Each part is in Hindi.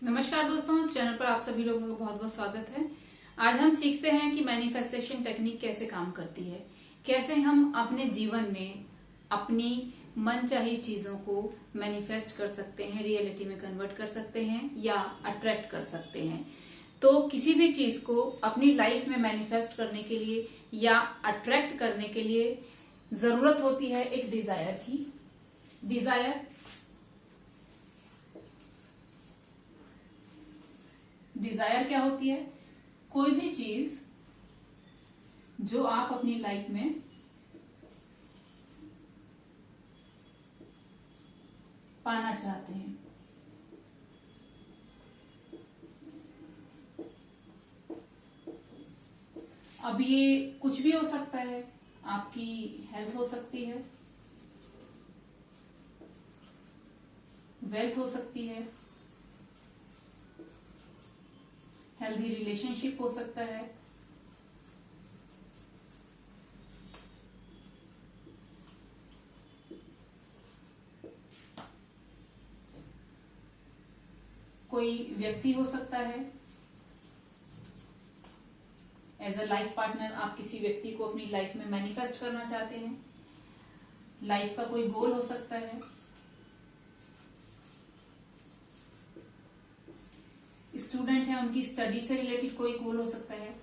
नमस्कार दोस्तों, चैनल पर आप सभी लोगों का बहुत बहुत स्वागत है। आज हम सीखते हैं कि मैनिफेस्टेशन टेक्निक कैसे काम करती है, कैसे हम अपने जीवन में अपनी मनचाही चीजों को मैनिफेस्ट कर सकते हैं, रियलिटी में कन्वर्ट कर सकते हैं या अट्रैक्ट कर सकते हैं। तो किसी भी चीज को अपनी लाइफ में मैनिफेस्ट करने के लिए या अट्रैक्ट करने के लिए जरूरत होती है एक डिजायर की। डिजायर क्या होती है? कोई भी चीज जो आप अपनी लाइफ में पाना चाहते हैं। अब ये कुछ भी हो सकता है, आपकी हेल्थ हो सकती है, वेल्थ हो सकती है, हेल्दी रिलेशनशिप हो सकता है, कोई व्यक्ति हो सकता है। एज अ लाइफ पार्टनर आप किसी व्यक्ति को अपनी लाइफ में मैनिफेस्ट करना चाहते हैं। लाइफ का कोई गोल हो सकता है। स्टूडेंट है, उनकी स्टडी से रिलेटेड कोई गोल हो सकता है।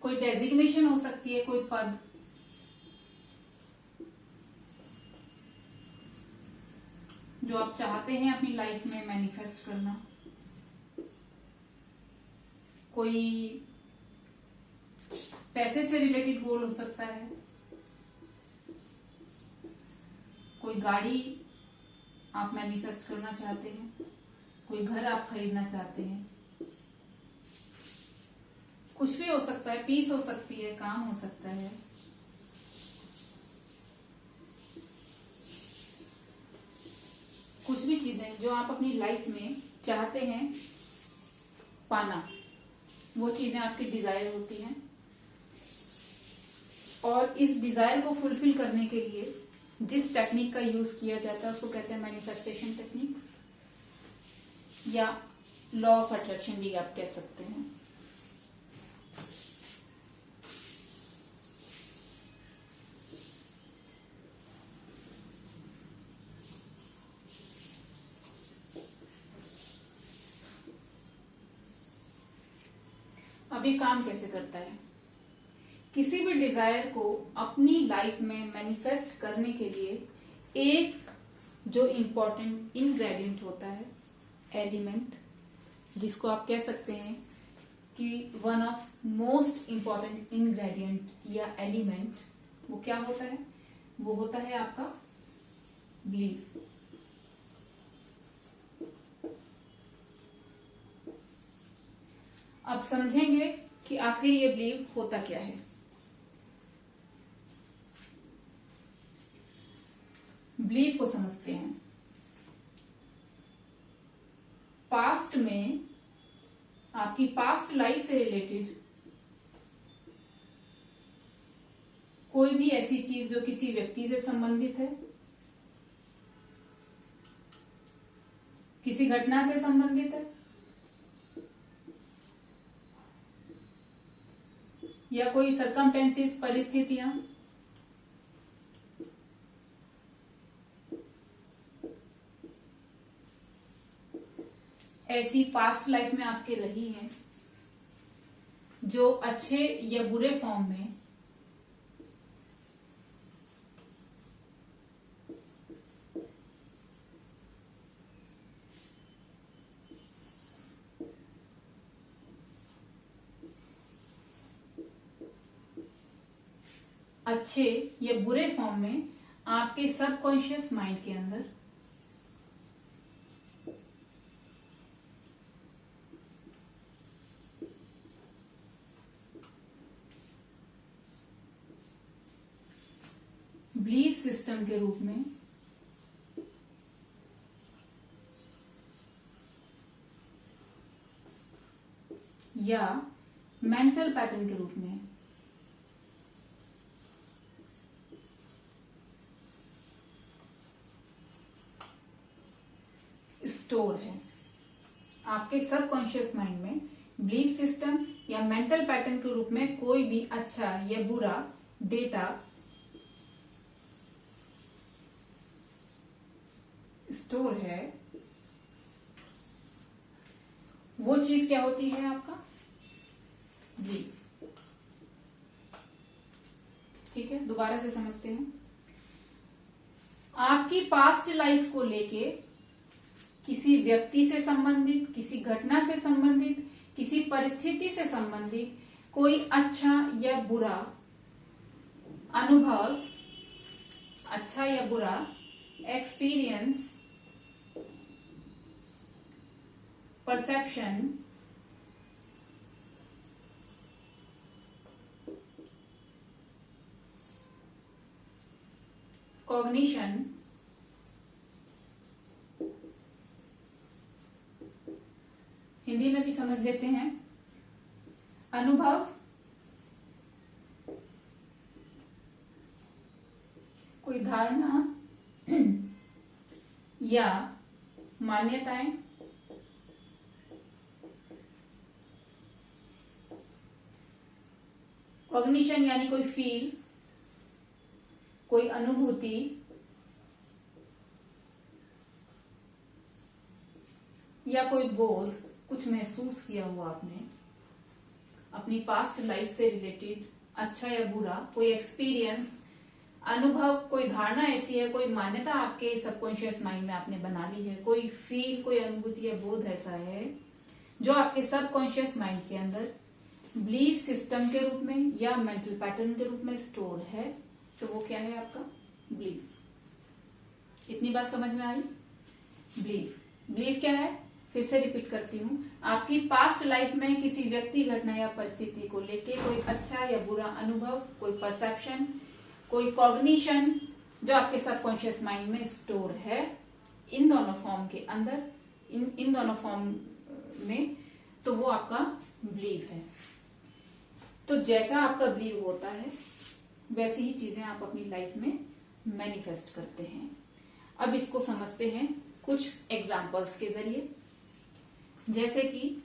कोई डेजिग्नेशन हो सकती है, कोई पद। जो आप चाहते हैं अपनी लाइफ में मैनिफेस्ट करना। कोई पैसे से रिलेटेड गोल हो सकता है। कोई गाड़ी आप मैनिफेस्ट करना चाहते हैं। कोई घर आप खरीदना चाहते हैं। कुछ भी हो सकता है, पीस हो सकती है, काम हो सकता है। कुछ भी चीजें जो आप अपनी लाइफ में चाहते हैं पाना, वो चीजें आपकी डिजायर होती हैं। और इस डिजायर को फुलफिल करने के लिए जिस टेक्निक का यूज किया जाता है उसको कहते हैं मैनिफेस्टेशन टेक्निक, या लॉ ऑफ अट्रैक्शन भी आप कह सकते हैं। अब ये काम कैसे करता है? किसी भी डिजायर को अपनी लाइफ में मैनिफेस्ट करने के लिए एक जो इम्पोर्टेंट इंग्रेडिएंट होता है, एलिमेंट, जिसको आप कह सकते हैं कि one of most important ingredient या एलिमेंट, वो क्या होता है? वो होता है आपका बिलीफ। अब समझेंगे कि आखिर ये बिलीव होता क्या है। बिलीफ को समझते हैं। पास्ट में आपकी पास्ट लाइफ से रिलेटेड कोई भी ऐसी चीज जो किसी व्यक्ति से संबंधित है, किसी घटना से संबंधित है, या कोई सरकमटेंसेस, परिस्थितियां, ऐसी पास्ट लाइफ में आपके रही हैं जो अच्छे या बुरे फॉर्म में अच्छे या बुरे फॉर्म में आपके सबकॉन्शियस माइंड के अंदर बिलीफ सिस्टम के रूप में या मेंटल मेंटल पैटर्न के रूप में स्टोर है। आपके सबकॉन्शियस माइंड में बिलीफ सिस्टम या मेंटल पैटर्न के रूप में कोई भी अच्छा या बुरा डेटा स्टोर है। वो चीज क्या होती है? आपका बिलीफ। ठीक है, दोबारा से समझते हैं। आपकी पास्ट लाइफ को लेके किसी व्यक्ति से संबंधित, किसी घटना से संबंधित, किसी परिस्थिति से संबंधित कोई अच्छा या बुरा अनुभव, अच्छा या बुरा एक्सपीरियंस, परसेप्शन, कॉग्निशन, हिंदी में भी समझ लेते हैं, अनुभव, कोई धारणा या मान्यताएं, कॉग्निशन यानी कोई फील, कोई अनुभूति, या कोई बोध, कुछ महसूस किया हुआ आपने अपनी पास्ट लाइफ से रिलेटेड, अच्छा या बुरा कोई एक्सपीरियंस, अनुभव, कोई धारणा ऐसी है, कोई मान्यता आपके सबकॉन्शियस माइंड में आपने बना ली है, कोई फील, कोई अनुभूति या बोध ऐसा है जो आपके सबकॉन्शियस माइंड के अंदर बिलीफ सिस्टम के रूप में या मेंटल पैटर्न के रूप में स्टोर है, तो वो क्या है? आपका बिलीफ। इतनी बात समझ में आई? बिलीफ, बिलीफ क्या है? फिर से रिपीट करती हूँ। आपकी पास्ट लाइफ में किसी व्यक्ति, घटना या परिस्थिति को लेके कोई अच्छा या बुरा अनुभव, कोई परसेप्शन, कोई कॉग्निशन जो आपके सबकॉन्शियस माइंड में स्टोर है, इन दोनों फॉर्म के अंदर, इन दोनों फॉर्म में, तो वो आपका बिलीव है। तो जैसा आपका बिलीव होता है वैसी ही चीजें आप अपनी लाइफ में मैनिफेस्ट करते हैं। अब इसको समझते हैं कुछ एग्जाम्पल्स के जरिए। जैसे कि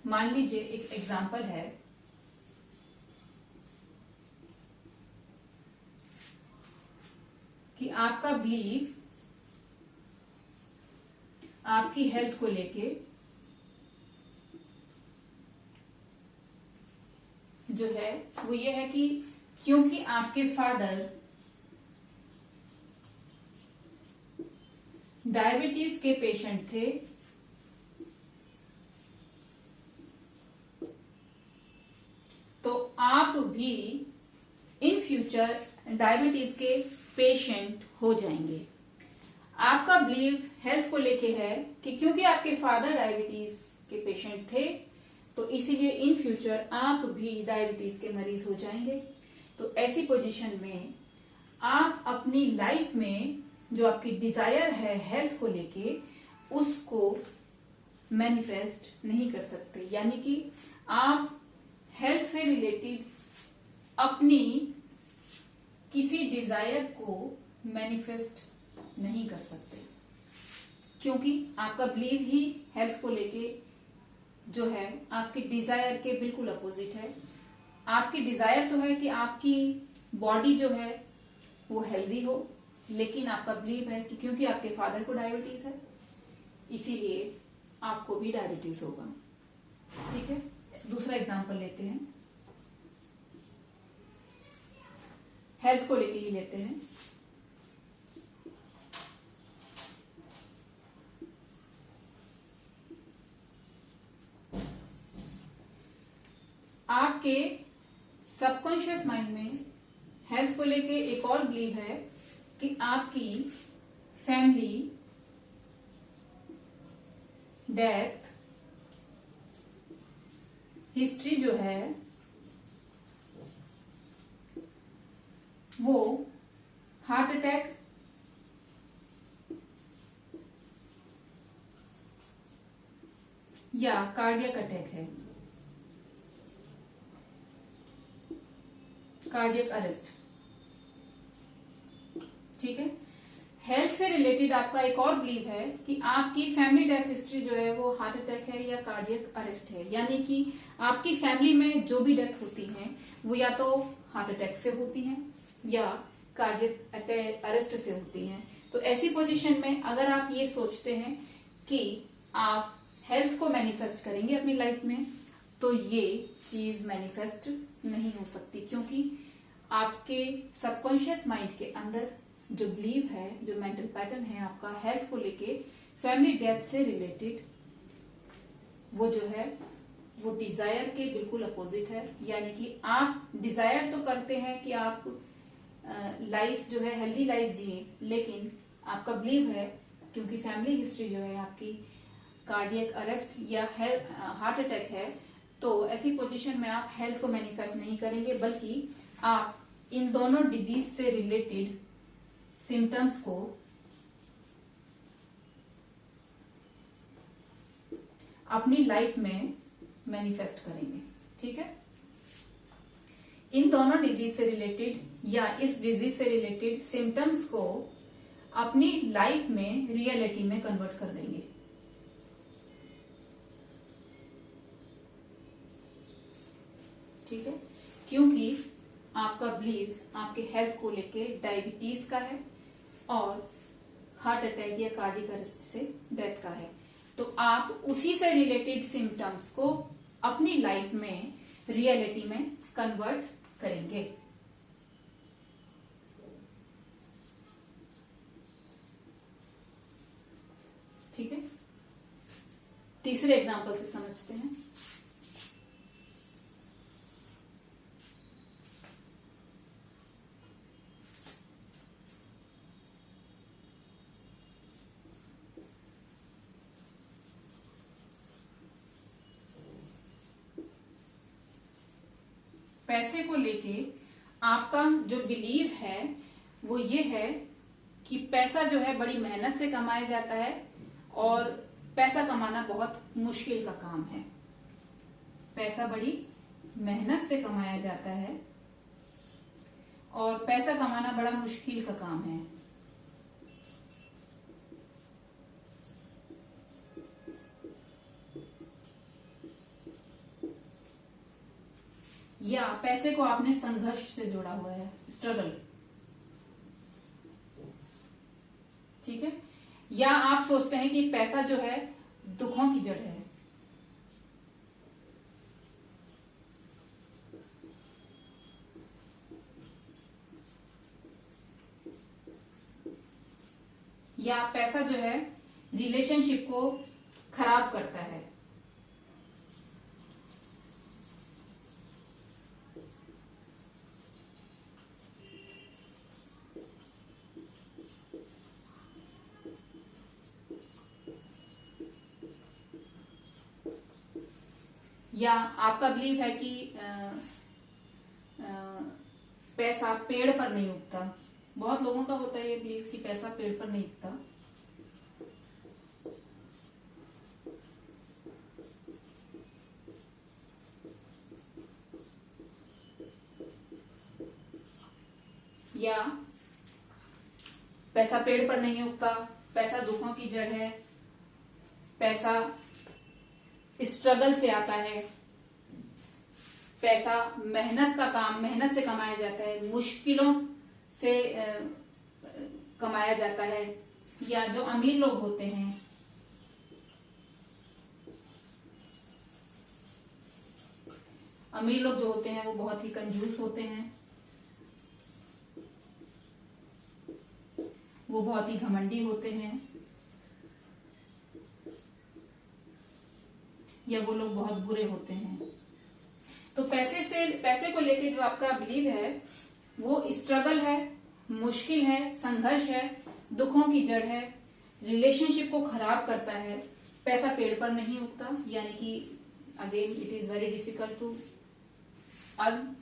मान लीजिए एक एग्जाम्पल है कि आपका बिलीव आपकी हेल्थ को लेके जो है वो ये है कि क्योंकि आपके फादर डायबिटीज के पेशेंट थे, तो आप भी इन फ्यूचर डायबिटीज के पेशेंट हो जाएंगे। आपका बिलीव हेल्थ को लेके है कि क्योंकि आपके फादर डायबिटीज के पेशेंट थे, तो इसीलिए इन फ्यूचर आप भी डायबिटीज के मरीज हो जाएंगे। तो ऐसी पोजीशन में आप अपनी लाइफ में जो आपकी डिजायर है हेल्थ को लेके, उसको मैनिफेस्ट नहीं कर सकते। यानी कि आप हेल्थ से रिलेटेड अपनी किसी डिजायर को मैनिफेस्ट नहीं कर सकते, क्योंकि आपका बिलीव ही हेल्थ को लेके जो है आपकी डिजायर के बिल्कुल अपोजिट है। आपकी डिजायर तो है कि आपकी बॉडी जो है वो हेल्दी हो, लेकिन आपका बिलीव है कि क्योंकि आपके फादर को डायबिटीज है, इसीलिए आपको भी डायबिटीज होगा। ठीक है, दूसरा एग्जांपल लेते हैं, हेल्थ को लेके ही लेते हैं। आपके सबकॉन्शियस माइंड में हेल्थ को लेके एक और बिलीव है कि आपकी फैमिली डेथ हिस्ट्री जो है वो हार्ट अटैक, या कार्डियक अटैक है, कार्डियक अरेस्ट। ठीक है। हेल्थ से रिलेटेड आपका एक और बिलीव है कि आपकी फैमिली डेथ हिस्ट्री जो है वो हार्ट अटैक है या कार्डियक अरेस्ट है, यानी कि आपकी फैमिली में जो भी डेथ होती है वो या तो हार्ट अटैक से होती है या कार्डियक अरेस्ट से होती है। तो ऐसी पोजीशन में अगर आप ये सोचते हैं कि आप हेल्थ को मैनिफेस्ट करेंगे अपनी लाइफ में, तो ये चीज मैनिफेस्ट नहीं हो सकती, क्योंकि आपके सबकॉन्शियस माइंड के अंदर जो बिलीव है, जो मेंटल पैटर्न है आपका हेल्थ को लेके फैमिली डेथ से रिलेटेड, वो जो है वो डिजायर के बिल्कुल अपोजिट है। यानी कि आप डिजायर तो करते हैं कि आप लाइफ जो है हेल्दी लाइफ जिए, लेकिन आपका बिलीव है क्योंकि फैमिली हिस्ट्री जो है आपकी कार्डियक अरेस्ट या हार्ट अटैक है, तो ऐसी पोजीशन में आप हेल्थ को मैनिफेस्ट नहीं करेंगे, बल्कि आप इन दोनों डिजीज से रिलेटेड सिम्टम्स को अपनी लाइफ में मैनिफेस्ट करेंगे। ठीक है। इन दोनों डिजीज से रिलेटेड या इस डिजीज से रिलेटेड सिम्टम्स को अपनी लाइफ में रियलिटी में कन्वर्ट कर देंगे। ठीक है। क्योंकि आपका बिलीव आपके हेल्थ को लेके डायबिटीज का है और हार्ट अटैक या कार्डियक अरेस्ट से डेथ का है, तो आप उसी से रिलेटेड सिम्टम्स को अपनी लाइफ में रियलिटी में कन्वर्ट करेंगे। ठीक है। तीसरे एग्जांपल से समझते हैं। पैसे को लेके आपका जो बिलीव है वो ये है कि पैसा जो है बड़ी मेहनत से कमाया जाता है और पैसा कमाना बहुत मुश्किल का काम है। पैसा बड़ी मेहनत से कमाया जाता है और पैसा कमाना बड़ा मुश्किल का काम है। या पैसे को आपने संघर्ष से जोड़ा हुआ है, स्ट्रगल। ठीक है। या आप सोचते हैं कि पैसा जो है दुखों की जड़ है। या पैसा जो है रिलेशनशिप को खराब करता है। या आपका बिलीव है कि पैसा पेड़ पर नहीं उगता। बहुत लोगों का होता है ये बिलीव कि पैसा पेड़ पर नहीं उगता। या पैसा पेड़ पर नहीं उगता, पैसा दुखों की जड़ है, पैसा स्ट्रगल से आता है, पैसा मेहनत का काम, मेहनत से कमाया जाता है, मुश्किलों से कमाया जाता है। या जो अमीर लोग होते हैं, अमीर लोग जो होते हैं वो बहुत ही कंजूस होते हैं, वो बहुत ही घमंडी होते हैं, या वो लोग बहुत बुरे होते हैं। तो पैसे को लेके जो आपका बिलीव है वो स्ट्रगल है, मुश्किल है, संघर्ष है, दुखों की जड़ है, रिलेशनशिप को खराब करता है। पैसा पेड़ पर नहीं उगता, यानी कि again it is very difficult to earn.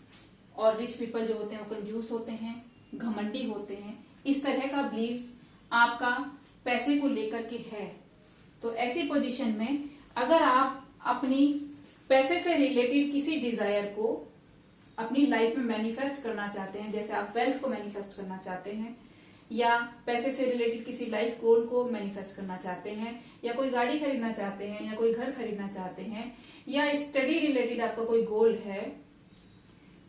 और रिच पीपल जो होते हैं वो कंजूस होते हैं, घमंडी होते हैं। इस तरह का बिलीव आपका पैसे को लेकर के है, तो ऐसी पोजीशन में अगर आप अपनी पैसे से रिलेटेड किसी डिजायर को अपनी लाइफ में मैनिफेस्ट करना चाहते हैं, जैसे आप वेल्थ को मैनिफेस्ट करना चाहते हैं, या पैसे से रिलेटेड किसी लाइफ गोल को मैनिफेस्ट करना चाहते हैं, या कोई गाड़ी खरीदना चाहते हैं, या कोई घर खरीदना चाहते हैं, या स्टडी रिलेटेड आपका कोई गोल है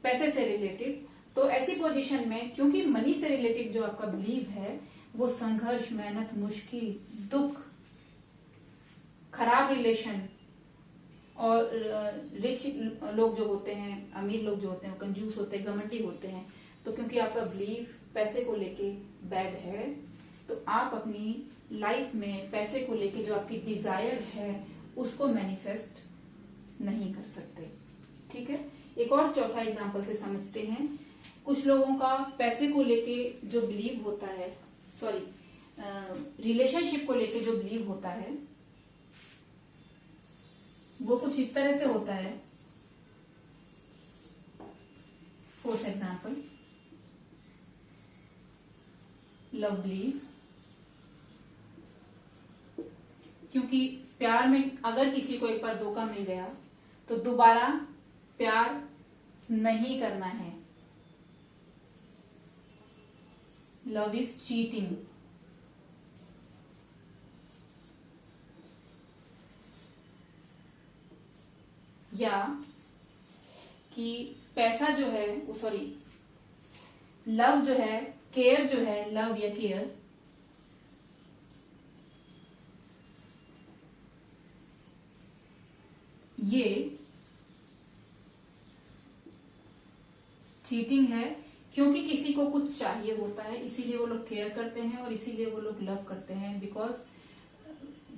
पैसे से रिलेटेड, तो ऐसी पोजीशन में क्योंकि मनी से रिलेटेड जो आपका बिलीव है वो संघर्ष, मेहनत, मुश्किल, दुख, खराब रिलेशन, और रिच लोग जो होते हैं, अमीर लोग जो होते हैं, कंजूस होते हैं, घमंडी होते हैं, तो क्योंकि आपका बिलीव पैसे को लेके बैड है, तो आप अपनी लाइफ में पैसे को लेके जो आपकी डिजायर है उसको मैनिफेस्ट नहीं कर सकते। ठीक है, एक और चौथा एग्जांपल से समझते हैं। कुछ लोगों का पैसे को लेके जो बिलीव होता है, रिलेशनशिप को लेके जो बिलीव होता है वो कुछ इस तरह से होता है। Fourth example, love believe. क्योंकि प्यार में अगर किसी को एक बार धोखा मिल गया तो दोबारा प्यार नहीं करना है। Love is cheating. या कि पैसा जो है, लव जो है, केयर जो है, लव या केयर, ये चीटिंग है। क्योंकि किसी को कुछ चाहिए होता है इसीलिए वो लोग केयर करते हैं और इसीलिए वो लोग लव करते हैं। बिकॉज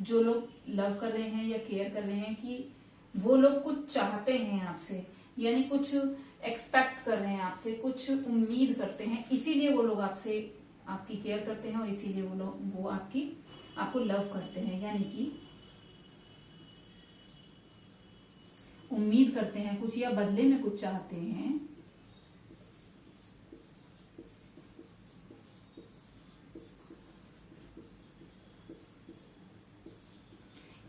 जो लोग लव कर रहे हैं या केयर कर रहे हैं कि वो लोग कुछ चाहते हैं आपसे, यानी कुछ एक्सपेक्ट कर रहे हैं आपसे, कुछ उम्मीद करते हैं, इसीलिए वो लोग आपसे आपकी केयर करते हैं और इसीलिए वो आपको लव करते हैं। यानी कि उम्मीद करते हैं कुछ या बदले में कुछ चाहते हैं।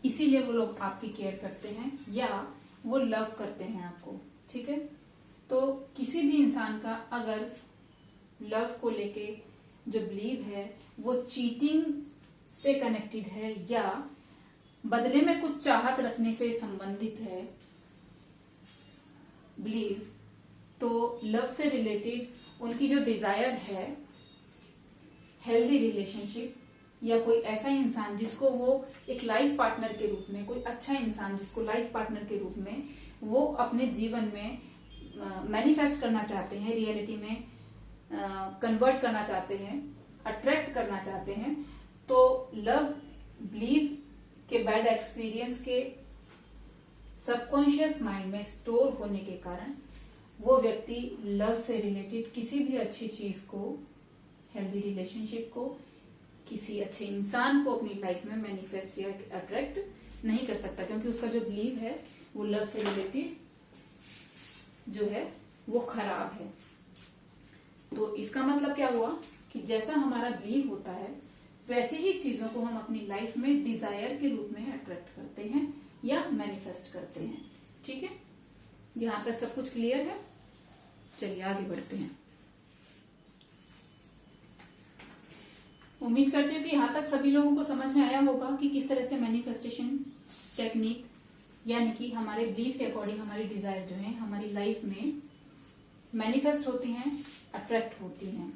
इसीलिए वो लोग आपकी केयर करते हैं या वो लव करते हैं आपको। ठीक है, तो किसी भी इंसान का अगर लव को लेके जो बिलीव है वो चीटिंग से कनेक्टेड है या बदले में कुछ चाहत रखने से संबंधित है बिलीव, तो लव से रिलेटेड उनकी जो डिजायर है हेल्दी रिलेशनशिप या कोई ऐसा इंसान जिसको वो एक लाइफ पार्टनर के रूप में, कोई अच्छा इंसान जिसको लाइफ पार्टनर के रूप में वो अपने जीवन में मैनिफेस्ट करना चाहते हैं, रियलिटी में कन्वर्ट करना चाहते हैं, अट्रैक्ट करना चाहते हैं, तो लव बिलीव के बैड एक्सपीरियंस के सबकॉन्शियस माइंड में स्टोर होने के कारण वो व्यक्ति लव से रिलेटेड किसी भी अच्छी चीज को, हेल्दी रिलेशनशिप को, किसी अच्छे इंसान को अपनी लाइफ में मैनिफेस्ट या अट्रैक्ट नहीं कर सकता, क्योंकि उसका जो बिलीव है वो लव से रिलेटेड जो है वो खराब है। तो इसका मतलब क्या हुआ कि जैसा हमारा बिलीव होता है वैसे ही चीजों को हम अपनी लाइफ में डिजायर के रूप में अट्रैक्ट करते हैं या मैनिफेस्ट करते हैं। ठीक है, यहां तक सब कुछ क्लियर है। चलिए आगे बढ़ते हैं। उम्मीद करती हूँ कि यहाँ तक सभी लोगों को समझ में आया होगा कि किस तरह से मैनिफेस्टेशन टेक्निक यानी कि हमारे बिलीफ के अकॉर्डिंग हमारी डिजायर जो है हमारी लाइफ में मैनिफेस्ट होती हैं, अट्रैक्ट होती हैं।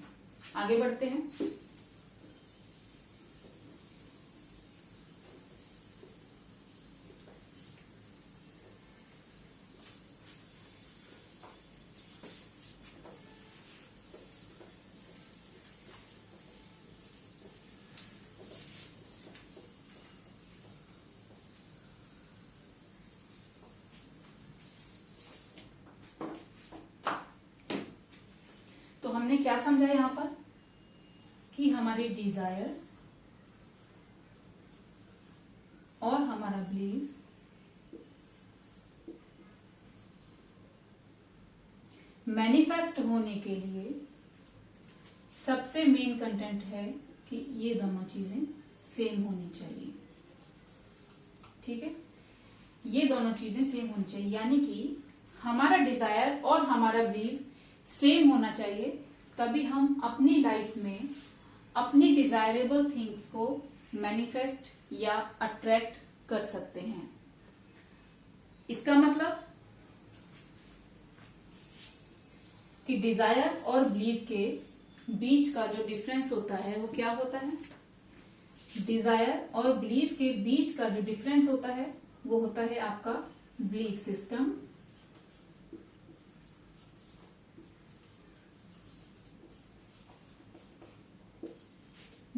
आगे बढ़ते हैं। हमने क्या समझा यहां पर कि हमारी डिजायर और हमारा बिलीव मैनिफेस्ट होने के लिए सबसे मेन कंटेंट है कि ये दोनों चीजें सेम होनी चाहिए। ठीक है, ये दोनों चीजें सेम होनी चाहिए, यानी कि हमारा डिजायर और हमारा बिलीव सेम होना चाहिए, तभी हम अपनी लाइफ में अपनी डिजायरेबल थिंग्स को मैनिफेस्ट या अट्रैक्ट कर सकते हैं। इसका मतलब कि डिजायर और बिलीव के बीच का जो डिफरेंस होता है वो क्या होता है? डिजायर और बिलीव के बीच का जो डिफरेंस होता है वो होता है आपका बिलीफ सिस्टम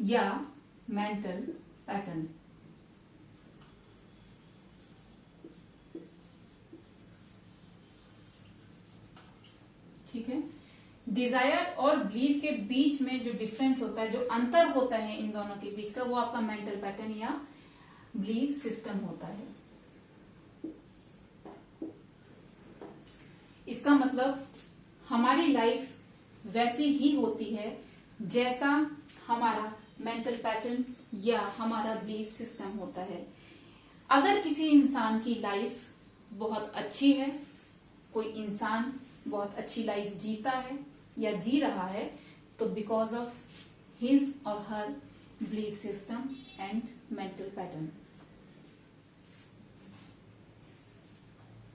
या मेंटल पैटर्न। ठीक है, डिजायर और बिलीफ के बीच में जो डिफरेंस होता है, जो अंतर होता है इन दोनों के बीच का, वो आपका मेंटल पैटर्न या बिलीफ सिस्टम होता है। इसका मतलब हमारी लाइफ वैसी ही होती है जैसा हमारा मेंटल पैटर्न या हमारा बिलीफ सिस्टम होता है। अगर किसी इंसान की लाइफ बहुत अच्छी है, कोई इंसान बहुत अच्छी लाइफ जीता है या जी रहा है, तो बिकॉज ऑफ हिज और her belief system and mental pattern.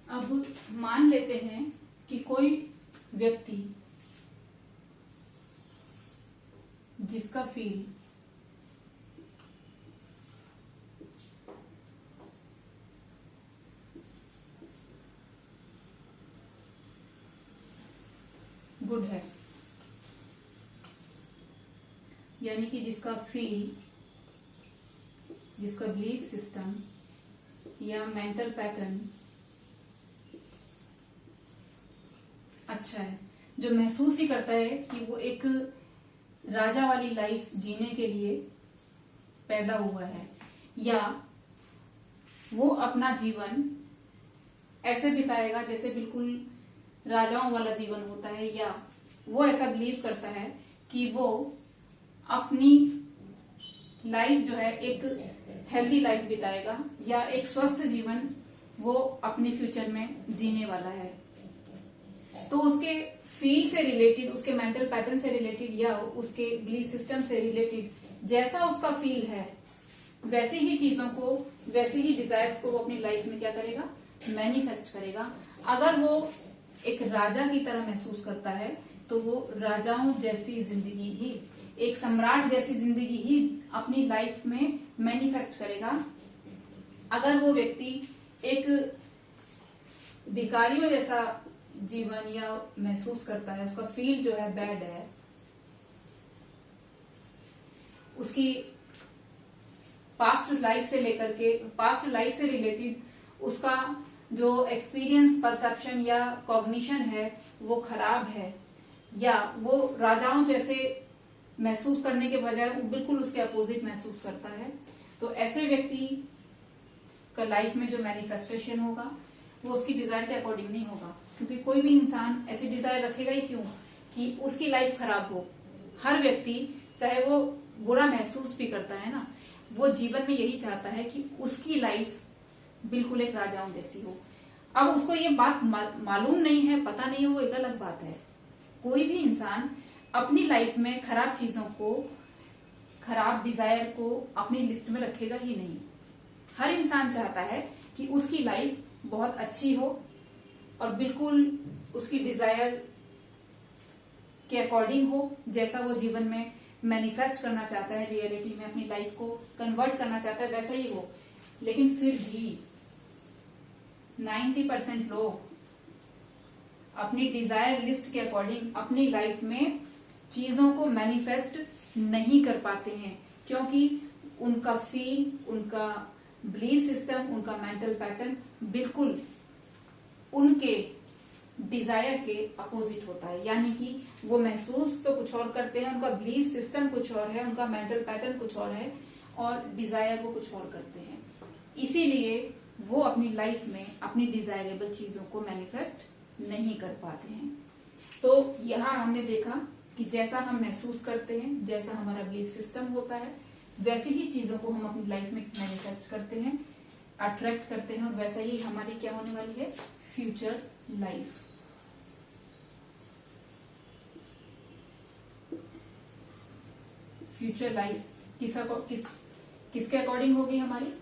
अब मान लेते हैं कि कोई व्यक्ति जिसका फील गुड है, यानी कि जिसका फील, जिसका बिलीफ सिस्टम या मेंटल पैटर्न अच्छा है, जो महसूस ही करता है कि वो एक राजा वाली लाइफ जीने के लिए पैदा हुआ है, या वो अपना जीवन ऐसे बिताएगा जैसे बिल्कुल राजाओं वाला जीवन होता है, या वो ऐसा बिलीव करता है कि वो अपनी लाइफ जो है एक हेल्दी लाइफ बिताएगा या एक स्वस्थ जीवन वो अपने फ्यूचर में जीने वाला है। तो उसके फील से रिलेटेड, उसके मेंटल पैटर्न से रिलेटेड या उसके बिलीफ सिस्टम से रिलेटेड जैसा उसका फील है, वैसे ही चीजों को, वैसे ही डिजायर्स को वो अपनी लाइफ में क्या करेगा? मैनिफेस्ट करेगा। अगर वो एक राजा की तरह महसूस करता है तो वो राजाओं जैसी जिंदगी ही, एक सम्राट जैसी जिंदगी ही अपनी लाइफ में मैनिफेस्ट करेगा। अगर वो व्यक्ति एक भिखारियों जैसा जीवन या महसूस करता है, उसका फील जो है बैड है, उसकी पास्ट लाइफ से लेकर के, पास्ट लाइफ से रिलेटेड उसका जो एक्सपीरियंस, परसेप्शन या कॉग्निशन है वो खराब है, या वो राजाओं जैसे महसूस करने के बजाय वो बिल्कुल उसके अपोजिट महसूस करता है, तो ऐसे व्यक्ति का लाइफ में जो मैनिफेस्टेशन होगा वो उसकी डिजायर के अकॉर्डिंग नहीं होगा। क्योंकि कोई भी इंसान ऐसी डिजायर रखेगा ही क्यों कि उसकी लाइफ खराब हो। हर व्यक्ति, चाहे वो बुरा महसूस भी करता है ना, वो जीवन में यही चाहता है कि उसकी लाइफ बिल्कुल एक राजाओं जैसी हो। अब उसको ये बात मालूम नहीं है, पता नहीं है, वो एक अलग बात है। कोई भी इंसान अपनी लाइफ में खराब चीजों को, खराब डिजायर को अपनी लिस्ट में रखेगा ही नहीं। हर इंसान चाहता है कि उसकी लाइफ बहुत अच्छी हो और बिल्कुल उसकी डिजायर के अकॉर्डिंग हो, जैसा वो जीवन में मैनिफेस्ट करना चाहता है, रियलिटी में अपनी लाइफ को कन्वर्ट करना चाहता है, वैसा ही हो। लेकिन फिर भी 90% लोग अपनी डिजायर लिस्ट के अकॉर्डिंग अपनी लाइफ में चीजों को मैनिफेस्ट नहीं कर पाते हैं, क्योंकि उनका फील, उनका बिलीफ सिस्टम, उनका मेंटल पैटर्न बिल्कुल उनके डिजायर के अपोजिट होता है। यानी कि वो महसूस तो कुछ और करते हैं, उनका बिलीफ सिस्टम कुछ और है, उनका मेंटल पैटर्न कुछ और है, और डिजायर वो कुछ और करते हैं। इसीलिए वो अपनी लाइफ में अपनी डिजायरेबल चीजों को मैनिफेस्ट नहीं कर पाते हैं। तो यहाँ हमने देखा कि जैसा हम महसूस करते हैं, जैसा हमारा बिलीफ सिस्टम होता है, वैसे ही चीजों को हम अपनी लाइफ में मैनिफेस्ट करते हैं। अट्रैक्ट करते हैं, वैसे ही हमारी क्या होने वाली है, फ्यूचर लाइफ। फ्यूचर लाइफ किसके अकॉर्डिंग होगी हमारी,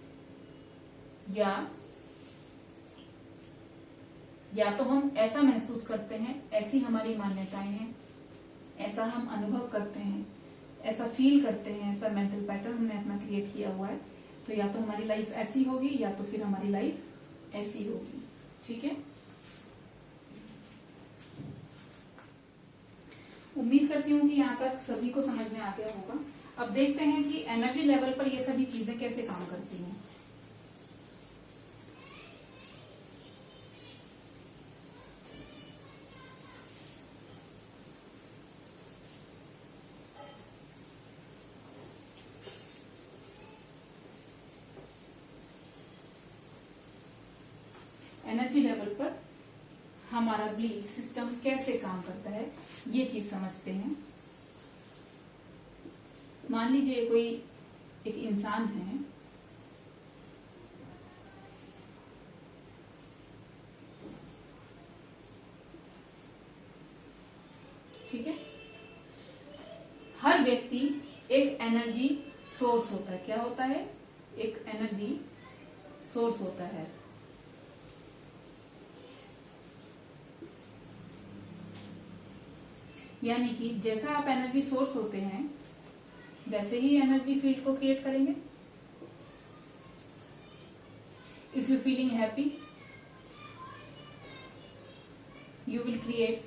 या तो हम ऐसा महसूस करते हैं, ऐसी हमारी मान्यताएं हैं, ऐसा हम अनुभव करते हैं, ऐसा फील करते हैं, ऐसा मेंटल पैटर्न हमने अपना क्रिएट किया हुआ है, तो या तो हमारी लाइफ ऐसी होगी या तो फिर हमारी लाइफ ऐसी होगी। ठीक है, उम्मीद करती हूँ कि यहाँ तक सभी को समझ में आ गया होगा। अब देखते हैं कि एनर्जी लेवल पर ये सभी चीजें कैसे काम करती हैं। एनर्जी लेवल पर हमारा बिलीफ सिस्टम कैसे काम करता है, ये चीज समझते हैं। मान लीजिए कोई एक इंसान है, ठीक है, हर व्यक्ति एक एनर्जी सोर्स होता है। क्या होता है, एक एनर्जी सोर्स होता है। यानी कि जैसा आप एनर्जी सोर्स होते हैं वैसे ही एनर्जी फील्ड को क्रिएट करेंगे। If you feeling happy you will create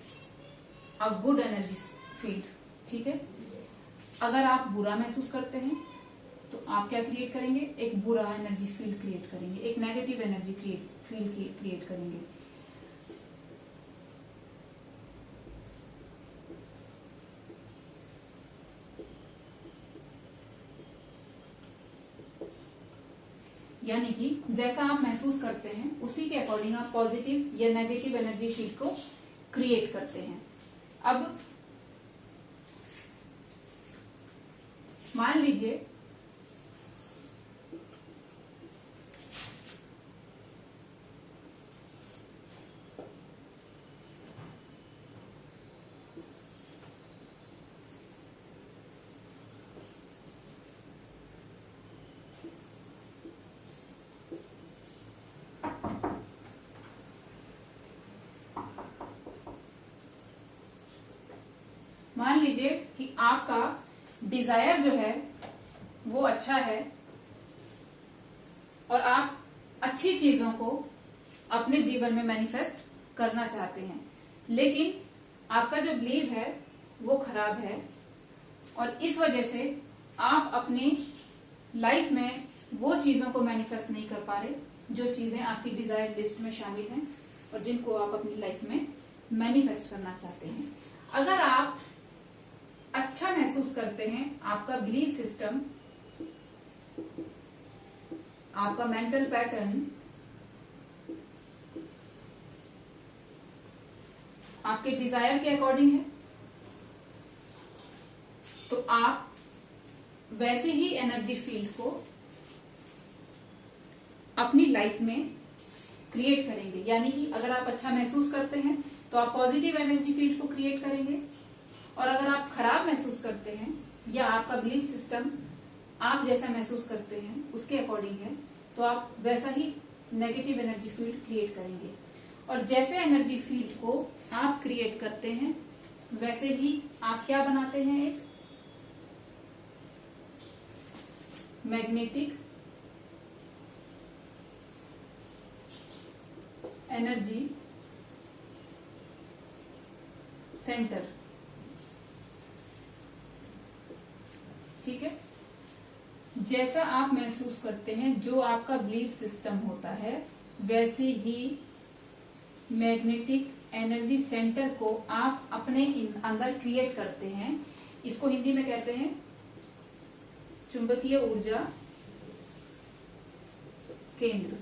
a good energy field. ठीक है, अगर आप बुरा महसूस करते हैं तो आप क्या क्रिएट करेंगे, एक बुरा एनर्जी फील्ड क्रिएट करेंगे, एक नेगेटिव एनर्जी फील्ड क्रिएट करेंगे। यानी कि जैसा आप महसूस करते हैं उसी के अकॉर्डिंग आप पॉजिटिव या नेगेटिव एनर्जी फील्ड को क्रिएट करते हैं। अब मान लीजिए कि आपका डिजायर जो है वो अच्छा है और आप अच्छी चीजों को अपने जीवन में मैनिफेस्ट करना चाहते हैं, लेकिन आपका जो बिलीव है वो खराब है और इस वजह से आप अपनी लाइफ में वो चीजों को मैनिफेस्ट नहीं कर पा रहे जो चीजें आपकी डिजायर लिस्ट में शामिल हैं और जिनको आप अपनी लाइफ में मैनिफेस्ट करना चाहते हैं। अगर आप अच्छा महसूस करते हैं, आपका बिलीफ सिस्टम, आपका मेंटल पैटर्न आपके डिजायर के अकॉर्डिंग है, तो आप वैसे ही एनर्जी फील्ड को अपनी लाइफ में क्रिएट करेंगे। यानी कि अगर आप अच्छा महसूस करते हैं तो आप पॉजिटिव एनर्जी फील्ड को क्रिएट करेंगे और अगर आप खराब महसूस करते हैं या आपका बिलीफ सिस्टम आप जैसा महसूस करते हैं उसके अकॉर्डिंग है तो आप वैसा ही नेगेटिव एनर्जी फील्ड क्रिएट करेंगे। और जैसे एनर्जी फील्ड को आप क्रिएट करते हैं वैसे ही आप क्या बनाते हैं, एक मैग्नेटिक एनर्जी सेंटर। ठीक है, जैसा आप महसूस करते हैं, जो आपका बिलीफ सिस्टम होता है वैसे ही मैग्नेटिक एनर्जी सेंटर को आप अपने अंदर क्रिएट करते हैं। इसको हिंदी में कहते हैं चुंबकीय ऊर्जा केंद्र।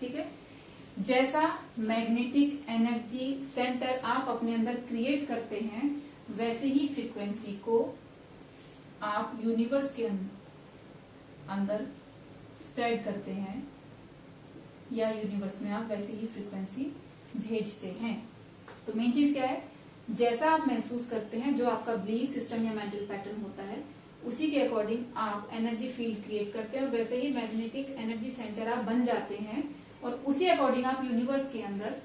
ठीक है, जैसा मैग्नेटिक एनर्जी सेंटर आप अपने अंदर क्रिएट करते हैं वैसे ही फ्रीक्वेंसी को आप यूनिवर्स के अंदर स्प्रेड करते हैं या यूनिवर्स में आप वैसे ही फ्रीक्वेंसी भेजते हैं। तो मेन चीज क्या है, जैसा आप महसूस करते हैं, जो आपका बिलीफ सिस्टम या मेंटल पैटर्न होता है, उसी के अकॉर्डिंग आप एनर्जी फील्ड क्रिएट करते हैं और वैसे ही मैग्नेटिक एनर्जी सेंटर आप बन जाते हैं और उसी अकॉर्डिंग आप यूनिवर्स के अंदर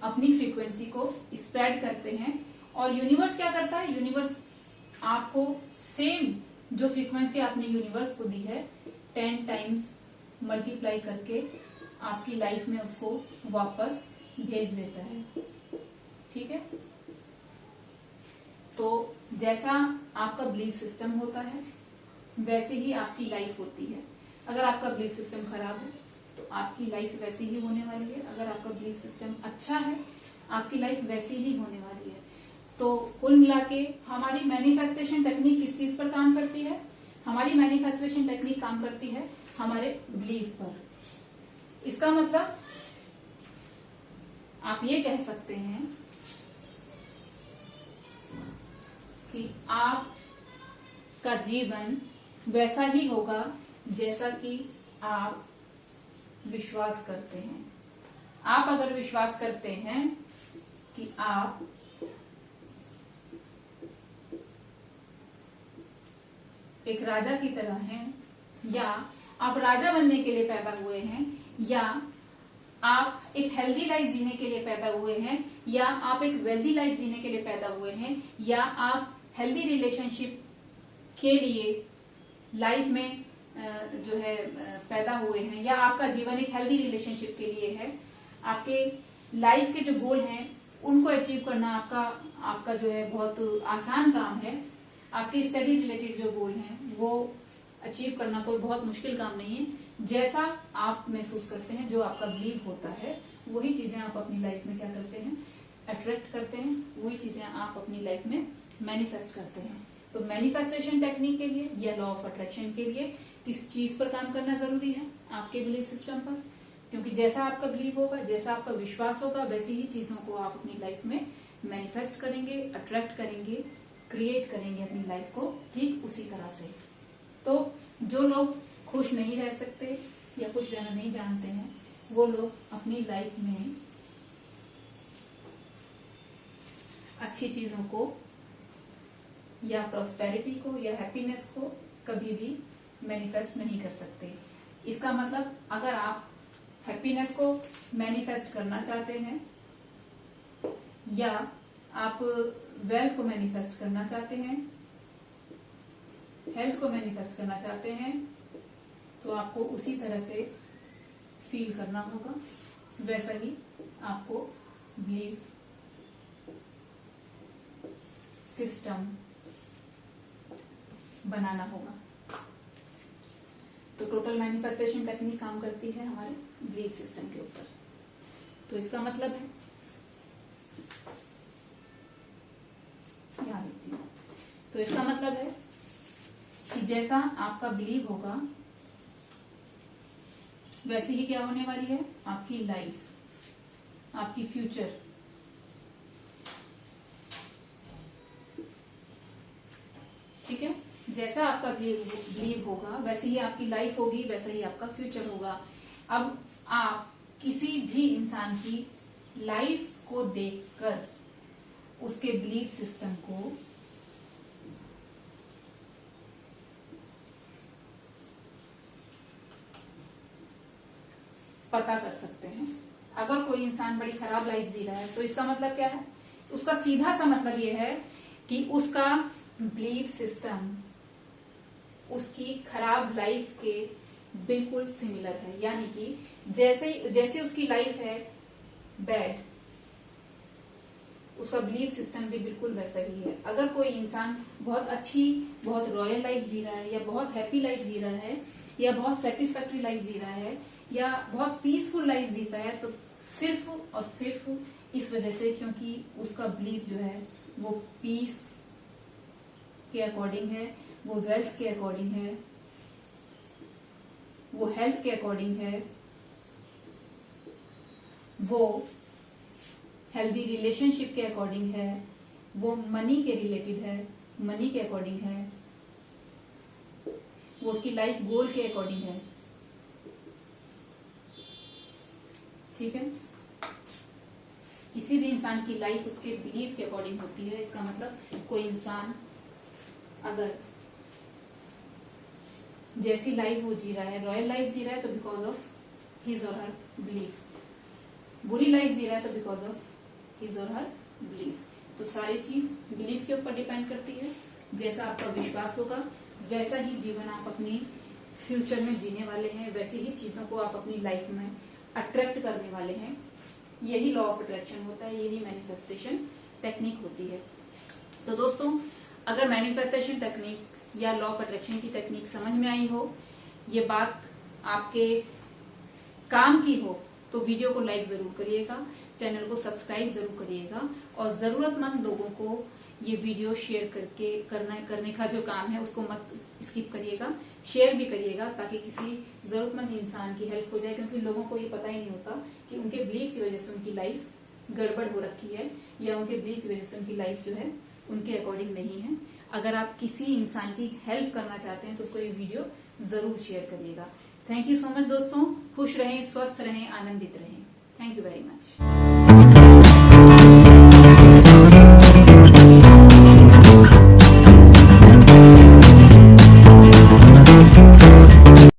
अपनी फ्रीक्वेंसी को स्प्रेड करते हैं। और यूनिवर्स क्या करता है, यूनिवर्स आपको सेम जो फ्रीक्वेंसी आपने यूनिवर्स को दी है 10 टाइम्स मल्टीप्लाई करके आपकी लाइफ में उसको वापस भेज देता है। ठीक है, तो जैसा आपका बिलीफ सिस्टम होता है वैसे ही आपकी लाइफ होती है। अगर आपका बिलीफ सिस्टम खराब है तो आपकी लाइफ वैसी ही होने वाली है, अगर आपका बिलीफ सिस्टम अच्छा है आपकी लाइफ वैसी ही होने वाली है। तो कुल मिला के हमारी मैनिफेस्टेशन टेक्निक किस चीज पर काम करती है, हमारी मैनिफेस्टेशन टेक्निक काम करती है हमारे बिलीफ पर। इसका मतलब आप ये कह सकते हैं कि आपका जीवन वैसा ही होगा जैसा कि आप विश्वास करते हैं। आप अगर विश्वास करते हैं कि आप एक राजा की तरह हैं, या आप राजा बनने के लिए पैदा हुए हैं, या आप एक हेल्दी लाइफ जीने के लिए पैदा हुए हैं, या आप एक वेल्दी लाइफ जीने के लिए पैदा हुए हैं, या आप हेल्दी रिलेशनशिप के लिए लाइफ में जो है पैदा हुए हैं, या आपका जीवन एक हेल्दी रिलेशनशिप के लिए है। आपके लाइफ के जो गोल हैं उनको अचीव करना आपका जो है बहुत आसान काम है। आपके स्टडी रिलेटेड जो गोल हैं वो अचीव करना कोई बहुत मुश्किल काम नहीं है। जैसा आप महसूस करते हैं, जो आपका बिलीव होता है, वही चीजें आप अपनी लाइफ में क्या करते हैं, अट्रैक्ट करते हैं, वही चीजें आप अपनी लाइफ में मैनिफेस्ट करते हैं। तो मैनिफेस्टेशन टेक्निक के लिए या लॉ ऑफ अट्रैक्शन के लिए किस चीज पर काम करना जरूरी है, आपके बिलीफ सिस्टम पर। क्योंकि जैसा आपका बिलीव होगा, जैसा आपका विश्वास होगा, वैसी ही चीजों को आप अपनी लाइफ में मैनिफेस्ट करेंगे, अट्रैक्ट करेंगे, क्रिएट करेंगे अपनी लाइफ को ठीक उसी तरह से। तो जो लोग खुश नहीं रह सकते या खुश रहना नहीं जानते हैं, वो लोग अपनी लाइफ में अच्छी चीजों को या प्रॉस्पेरिटी को या हैप्पीनेस को कभी भी मैनिफेस्ट नहीं कर सकते। इसका मतलब अगर आप हैप्पीनेस को मैनिफेस्ट करना चाहते हैं या आप वेल्थ को मैनिफेस्ट करना चाहते हैं, हेल्थ को मैनिफेस्ट करना चाहते हैं, तो आपको उसी तरह से फील करना होगा, वैसा ही आपको बिलीव सिस्टम बनाना होगा। तो टोटल मैनिफेस्टेशन टेक्निक काम करती है हमारे बिलीफ सिस्टम के ऊपर। तो इसका मतलब है, यहाँ लिखती हूँ, तो इसका मतलब है कि जैसा आपका बिलीव होगा वैसे ही क्या होने वाली है आपकी लाइफ, आपकी फ्यूचर। ठीक है, जैसा आपका बिलीव होगा वैसे ही आपकी लाइफ होगी, वैसा ही आपका फ्यूचर होगा। अब आप किसी भी इंसान की लाइफ को देखकर उसके बिलीफ सिस्टम को पता कर सकते हैं। अगर कोई इंसान बड़ी खराब लाइफ जी रहा है तो इसका मतलब क्या है, उसका सीधा सा मतलब ये है कि उसका बिलीफ सिस्टम उसकी खराब लाइफ के बिल्कुल सिमिलर है। यानी कि जैसे उसकी लाइफ है बैड, उसका बिलीफ सिस्टम भी बिल्कुल वैसा ही है। अगर कोई इंसान बहुत अच्छी, बहुत रॉयल लाइफ जी रहा है, या बहुत हैप्पी लाइफ जी रहा है, या बहुत सेटिस्फैक्ट्री लाइफ जी रहा है, या बहुत पीसफुल लाइफ जीता है, तो सिर्फ और सिर्फ इस वजह से क्योंकि उसका बिलीफ जो है वो पीस के अकॉर्डिंग है, वो वेल्थ के अकॉर्डिंग है, वो हेल्थ के अकॉर्डिंग है, वो हेल्दी रिलेशनशिप के अकॉर्डिंग है, वो मनी के रिलेटेड है, मनी के अकॉर्डिंग है, वो उसकी लाइफ गोल के अकॉर्डिंग है। ठीक है, किसी भी इंसान की लाइफ उसके बिलीफ के अकॉर्डिंग होती है। इसका मतलब कोई इंसान अगर जैसी लाइफ वो जी रहा है, रॉयल लाइफ जी रहा है तो बिकॉज ऑफ हिज और हर बिलीफ, बुरी लाइफ जी रहा है तो बिकॉज ऑफ हिज और हर बिलीफ। तो सारी चीज बिलीफ के ऊपर डिपेंड करती है। जैसा आपका विश्वास होगा वैसा ही जीवन आप अपनी फ्यूचर में जीने वाले हैं, वैसी ही चीजों को आप अपनी लाइफ में अट्रैक्ट करने वाले हैं। यही लॉ ऑफ अट्रैक्शन होता है, यही मैनिफेस्टेशन टेक्निक होती है। तो दोस्तों, अगर मैनिफेस्टेशन टेक्निक या लॉ ऑफ अट्रैक्शन की टेक्निक समझ में आई हो, ये बात आपके काम की हो, तो वीडियो को लाइक जरूर करिएगा, चैनल को सब्सक्राइब जरूर करिएगा और जरूरतमंद लोगों को ये वीडियो शेयर करने का जो काम है उसको मत स्किप करिएगा, शेयर भी करिएगा ताकि किसी जरूरतमंद इंसान की हेल्प हो जाए। क्योंकि लोगों को ये पता ही नहीं होता कि उनके बिलीफ की वजह से उनकी लाइफ गड़बड़ हो रखी है या उनके बिलीफ की वजह से उनकी लाइफ जो है उनके अकॉर्डिंग नहीं है। अगर आप किसी इंसान की हेल्प करना चाहते हैं तो उसको ये वीडियो जरूर शेयर करिएगा। थैंक यू सो मच दोस्तों, खुश रहें, स्वस्थ रहें, आनंदित रहें। Thank you very much.